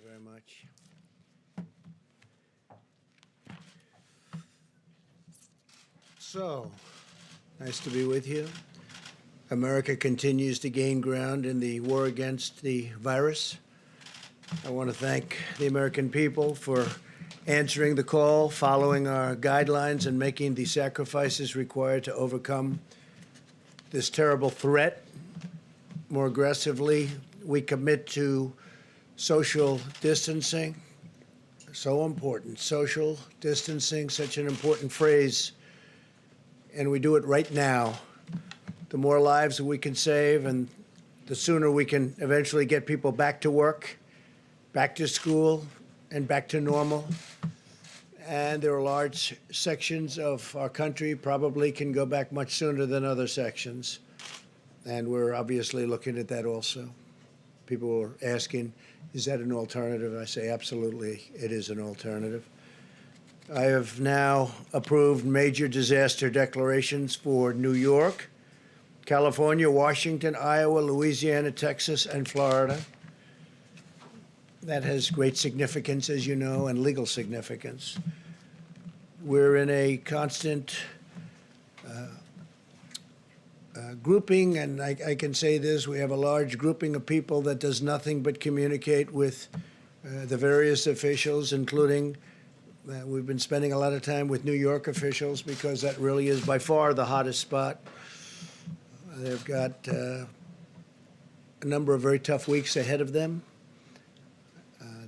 very much. So, nice to be with you. America continues to gain ground in the war against the virus. I want to thank the American people for answering the call, following our guidelines, and making the sacrifices required to overcome this terrible threat. More aggressively, we commit to social distancing. So important. Social distancing, such an important phrase. And we do it right now. The more lives that we can save, and the sooner we can eventually get people back to work, back to school, and back to normal. And there are large sections of our country probably can go back much sooner than other sections. And we're obviously looking at that also. People are asking, is that an alternative? I say, absolutely, it is an alternative. I have now approved major disaster declarations for New York, California, Washington, Iowa, Louisiana, Texas, and Florida. That has great significance, as you know, and legal significance. We're in a constant grouping, and I can say this, we have a large grouping of people that does nothing but communicate with the various officials, including we've been spending a lot of time with New York officials because that really is by far the hottest spot. They've got a number of very tough weeks ahead of them.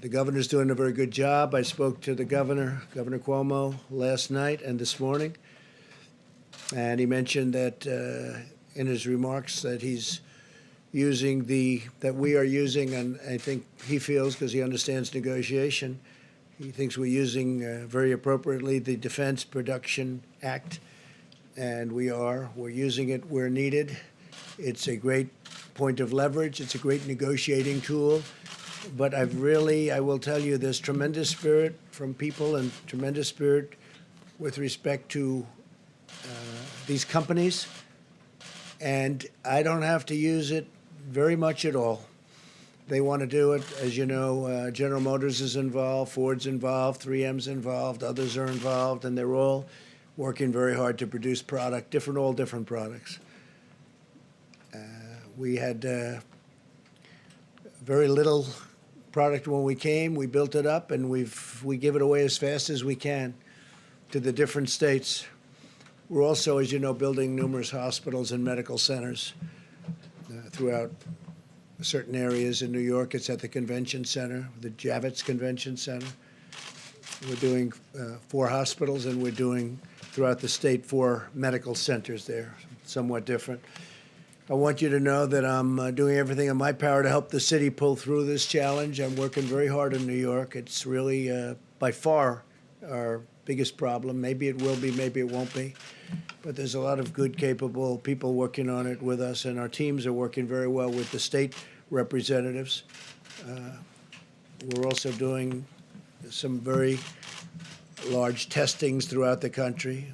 The governor's doing a very good job. I spoke to the governor, Governor Cuomo, last night and this morning, and he mentioned that in his remarks that he's using that we are using, and I think he feels, because he understands negotiation, he thinks we're using very appropriately the Defense Production Act, and we're using it where needed. It's a great point of leverage. It's a great negotiating tool. But I will tell you, there's tremendous spirit from people and tremendous spirit with respect to these companies. And I don't have to use it very much at all. They want to do it. As you know, General Motors is involved, Ford's involved, 3M's involved, others are involved, and they're all working very hard to produce all different products. We had very little product when we came. We built it up, and we give it away as fast as we can to the different states. We're also, as you know, building numerous hospitals and medical centers throughout certain areas. In New York, it's at the convention center, the Javits Convention Center. We're doing 4 hospitals, and we're doing throughout the state 4 medical centers there, somewhat different. I want you to know that I'm doing everything in my power to help the city pull through this challenge. I'm working very hard in New York. It's really, by far, our biggest problem. Maybe it will be, maybe it won't be. But there's a lot of good, capable people working on it with us, and our teams are working very well with the state representatives. We're also doing some very large testings throughout the country.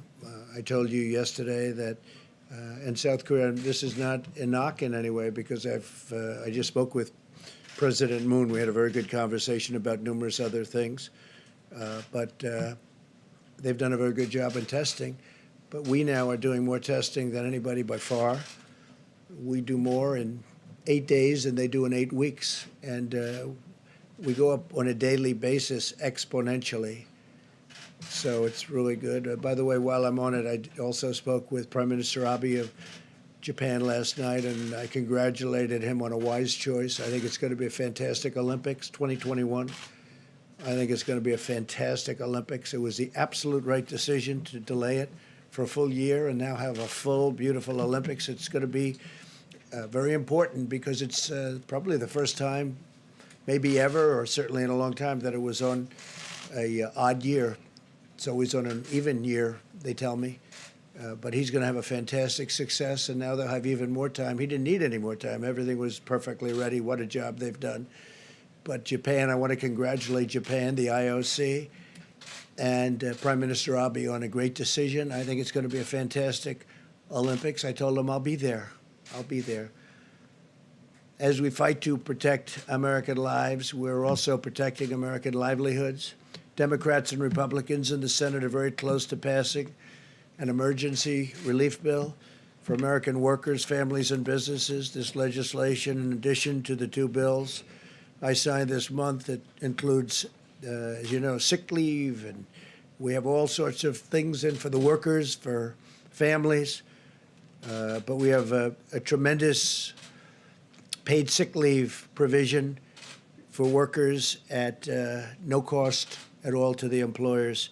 I told you yesterday that in South Korea, and this is not a knock in any way, because I just spoke with President Moon. We had a very good conversation about numerous other things, but they've done a very good job in testing. But we now are doing more testing than anybody by far. We do more in 8 days than they do in 8 weeks, and we go up on a daily basis exponentially. So it's really good. By the way, while I'm on it, I also spoke with Prime Minister Abe of Japan last night, and I congratulated him on a wise choice. I think it's going to be a fantastic Olympics, 2021. I think it's going to be a fantastic Olympics. It was the absolute right decision to delay it for a full year and now have a full, beautiful Olympics. It's going to be very important because it's probably the first time, maybe ever, or certainly in a long time, that it was on a odd year. It's always on an even year, they tell me. But he's going to have a fantastic success, and now they'll have even more time. He didn't need any more time. Everything was perfectly ready. What a job they've done. But Japan, I want to congratulate Japan, the IOC, and Prime Minister Abe on a great decision. I think it's going to be a fantastic Olympics. I told him I'll be there. I'll be there. As we fight to protect American lives, we're also protecting American livelihoods. Democrats and Republicans in the Senate are very close to passing an emergency relief bill for American workers, families, and businesses. This legislation, in addition to the two bills I signed this month, it includes, as you know, sick leave, and we have all sorts of things in for the workers, for families. But we have a tremendous paid sick leave provision for workers at no cost at all to the employers.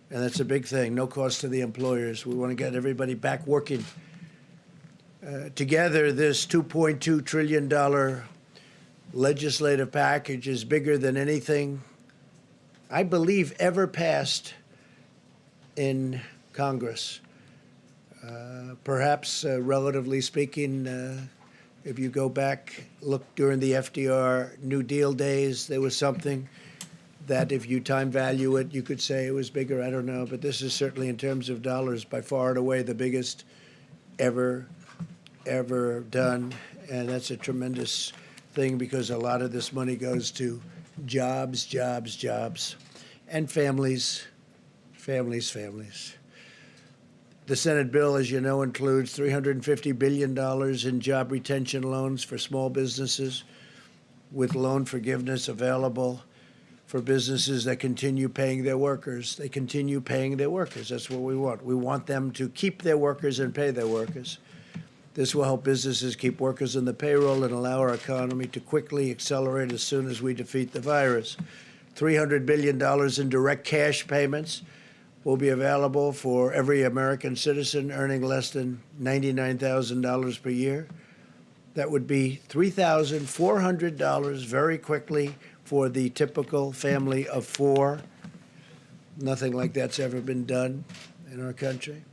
And that's a big thing, no cost to the employers. We want to get everybody back working. Together, this $2.2 trillion legislative package is bigger than anything, I believe, ever passed in Congress. Perhaps, relatively speaking, if you go back, look during the FDR New Deal days, there was something that if you time value it, you could say it was bigger. I don't know. But this is certainly, in terms of dollars, by far and away the biggest ever done. And that's a tremendous thing because a lot of this money goes to jobs, and families. The Senate bill, as you know, includes $350 billion in job retention loans for small businesses, with loan forgiveness available for businesses that continue paying their workers. They continue paying their workers. That's what we want. We want them to keep their workers and pay their workers. This will help businesses keep workers in the payroll and allow our economy to quickly accelerate as soon as we defeat the virus. $300 billion in direct cash payments will be available for every American citizen earning less than $99,000 per year. That would be $3,400 very quickly for the typical family of four. Nothing like that's ever been done in our country.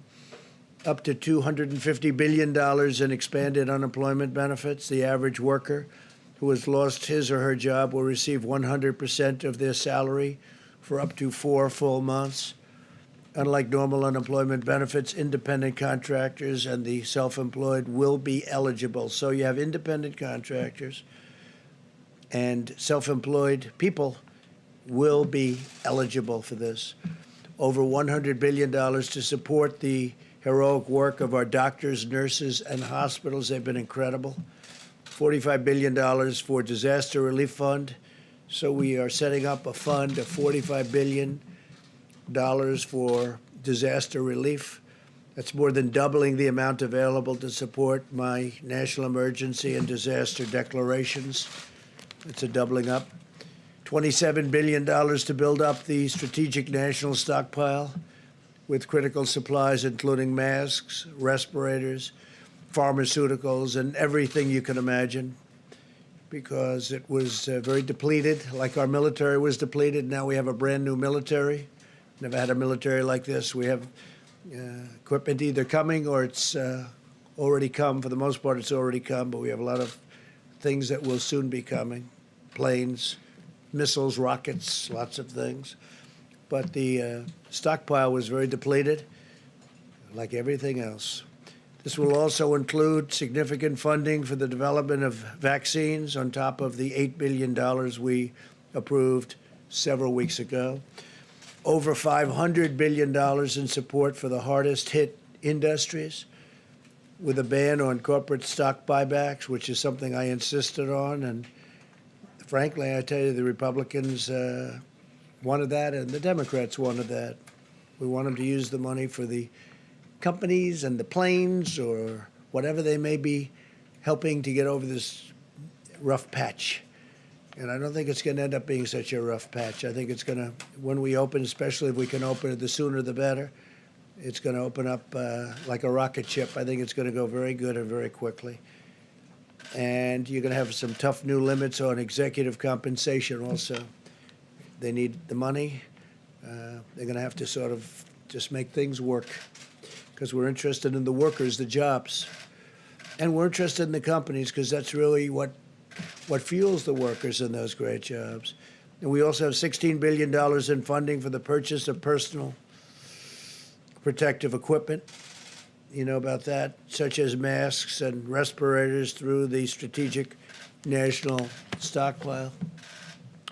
Up to $250 billion in expanded unemployment benefits. The average worker who has lost his or her job will receive 100% of their salary for up to 4 full months. Unlike normal unemployment benefits, independent contractors and the self-employed will be eligible. So you have independent contractors and self-employed people will be eligible for this. Over $100 billion to support the heroic work of our doctors, nurses, and hospitals. They've been incredible. $45 billion for disaster relief fund. So we are setting up a fund of $45 billion for disaster relief. That's more than doubling the amount available to support my national emergency and disaster declarations. It's a doubling up. $27 billion to build up the strategic national stockpile with critical supplies, including masks, respirators, pharmaceuticals, and everything you can imagine, because it was very depleted, like our military was depleted. Now we have a brand new military. Never had a military like this. We have equipment either coming or it's already come. For the most part, it's already come, but we have a lot of things that will soon be coming. Planes, missiles, rockets, lots of things. But the stockpile was very depleted, like everything else. This will also include significant funding for the development of vaccines on top of the $8 billion we approved several weeks ago. Over $500 billion in support for the hardest hit industries, with a ban on corporate stock buybacks, which is something I insisted on. And frankly, I tell you, the Republicans wanted that and the Democrats wanted that. We want them to use the money for the companies and the planes or whatever they may be helping to get over this rough patch. And I don't think it's going to end up being such a rough patch. I think it's going to, when we open, especially if we can open it, the sooner the better, it's going to open up like a rocket ship. I think it's going to go very good and very quickly. And you're going to have some tough new limits on executive compensation also. They need the money. They're going to have to sort of just make things work, because we're interested in the workers, the jobs. And we're interested in the companies, because that's really what fuels the workers in those great jobs. And we also have $16 billion in funding for the purchase of personal protective equipment. You know about that, such as masks and respirators through the Strategic national stockpile.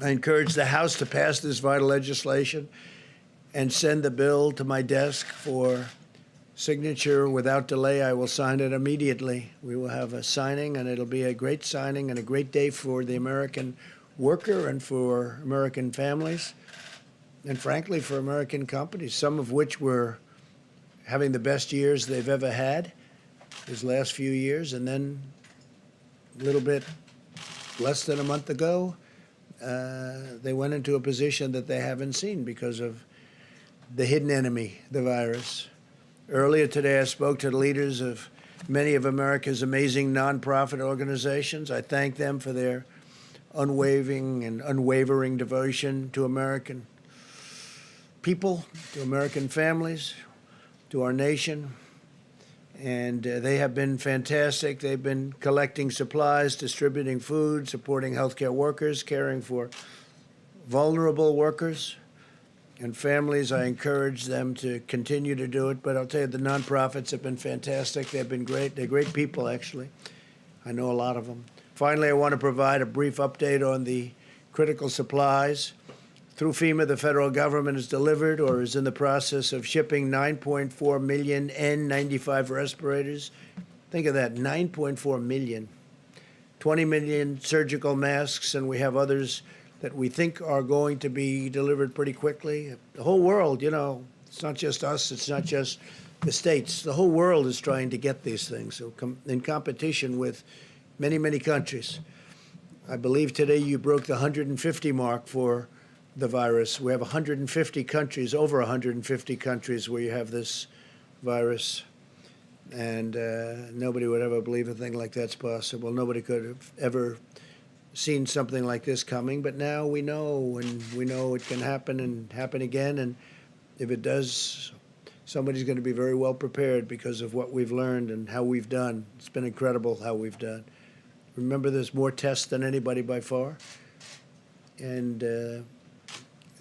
I encourage the House to pass this vital legislation and send the bill to my desk for signature without delay. I will sign it immediately. We will have a signing, and it'll be a great signing and a great day for the American worker and for American families, and frankly, for American companies, some of which were having the best years they've ever had these last few years, and then a little bit less than a month ago, they went into a position that they haven't seen because of the hidden enemy, the virus. Earlier today, I spoke to the leaders of many of America's amazing nonprofit organizations. I thank them for their unwavering devotion to American people, to American families, to our nation. And they have been fantastic. They've been collecting supplies, distributing food, supporting healthcare workers, caring for vulnerable workers and families. I encourage them to continue to do it. But I'll tell you, the nonprofits have been fantastic. They've been great. They're great people, actually. I know a lot of them. Finally, I want to provide a brief update on the critical supplies. Through FEMA, the federal government has delivered or is in the process of shipping 9.4 million N95 respirators. Think of that, 9.4 million. 20 million surgical masks, and we have others that we think are going to be delivered pretty quickly. The whole world, it's not just us, it's not just the states. The whole world is trying to get these things, so in competition with many, many countries. I believe today you broke the 150 mark for the virus. We have 150 countries, over 150 countries where you have this virus. And nobody would ever believe a thing like that's possible. Nobody could have ever seen something like this coming. But now we know, and we know it can happen and happen again. And if it does, somebody's going to be very well prepared because of what we've learned and how we've done. It's been incredible how we've done. Remember, there's more tests than anybody by far. And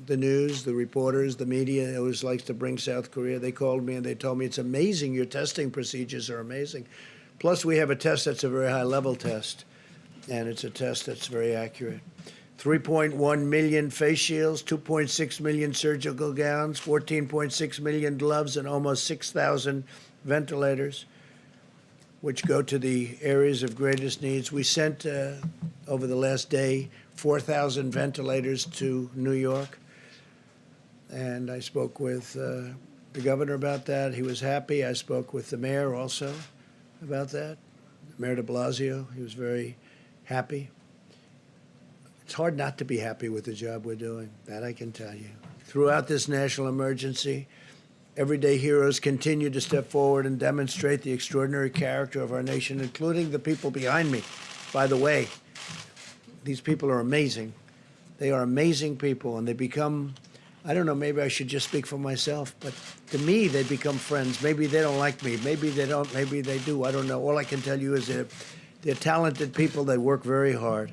the news, the reporters, the media always likes to bring South Korea. They called me and they told me, it's amazing, your testing procedures are amazing. Plus, we have a test that's a very high-level test, and it's a test that's very accurate. 3.1 million face shields, 2.6 million surgical gowns, 14.6 million gloves, and almost 6,000 ventilators, which go to the areas of greatest needs. We sent, over the last day, 4,000 ventilators to New York. And I spoke with the governor about that. He was happy. I spoke with the mayor also about that, Mayor de Blasio. He was very happy. It's hard not to be happy with the job we're doing, that I can tell you. Throughout this national emergency, everyday heroes continue to step forward and demonstrate the extraordinary character of our nation, including the people behind me. By the way, these people are amazing. They are amazing people, and they become, I don't know, maybe I should just speak for myself, but to me, they become friends. Maybe they don't like me. Maybe they don't. Maybe they do. I don't know. All I can tell you is they're talented people. They work very hard.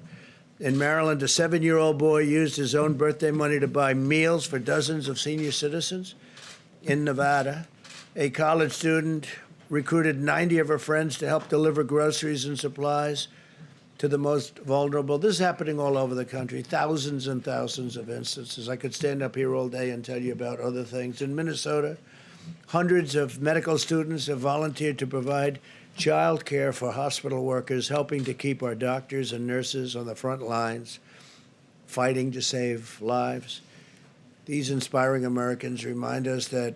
In Maryland, a 7-year-old boy used his own birthday money to buy meals for dozens of senior citizens. In Nevada, a college student recruited 90 of her friends to help deliver groceries and supplies to the most vulnerable. This is happening all over the country, thousands and thousands of instances. I could stand up here all day and tell you about other things. In Minnesota, hundreds of medical students have volunteered to provide child care for hospital workers, helping to keep our doctors and nurses on the front lines, fighting to save lives. These inspiring Americans remind us that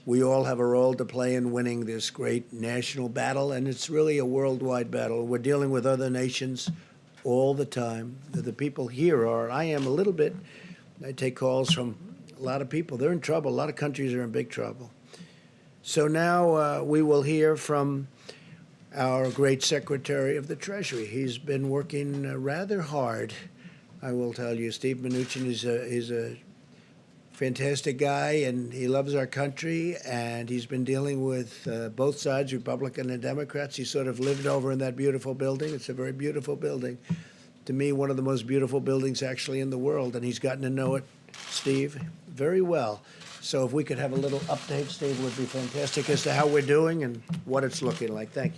we all have a role to play in winning this great national battle, and it's really a worldwide battle. We're dealing with other nations all the time. The people here are, I am a little bit, I take calls from a lot of people. They're in trouble. A lot of countries are in big trouble. So now we will hear from our great Secretary of the Treasury. He's been working rather hard, I will tell you. Steve Mnuchin is a fantastic guy, and he loves our country, and he's been dealing with both sides, Republican and Democrats. He sort of lived over in that beautiful building. It's a very beautiful building. To me, one of the most beautiful buildings actually in the world, and he's gotten to know it, Steve, very well. So if we could have a little update, Steve, would be fantastic as to how we're doing and what it's looking like. Thank you.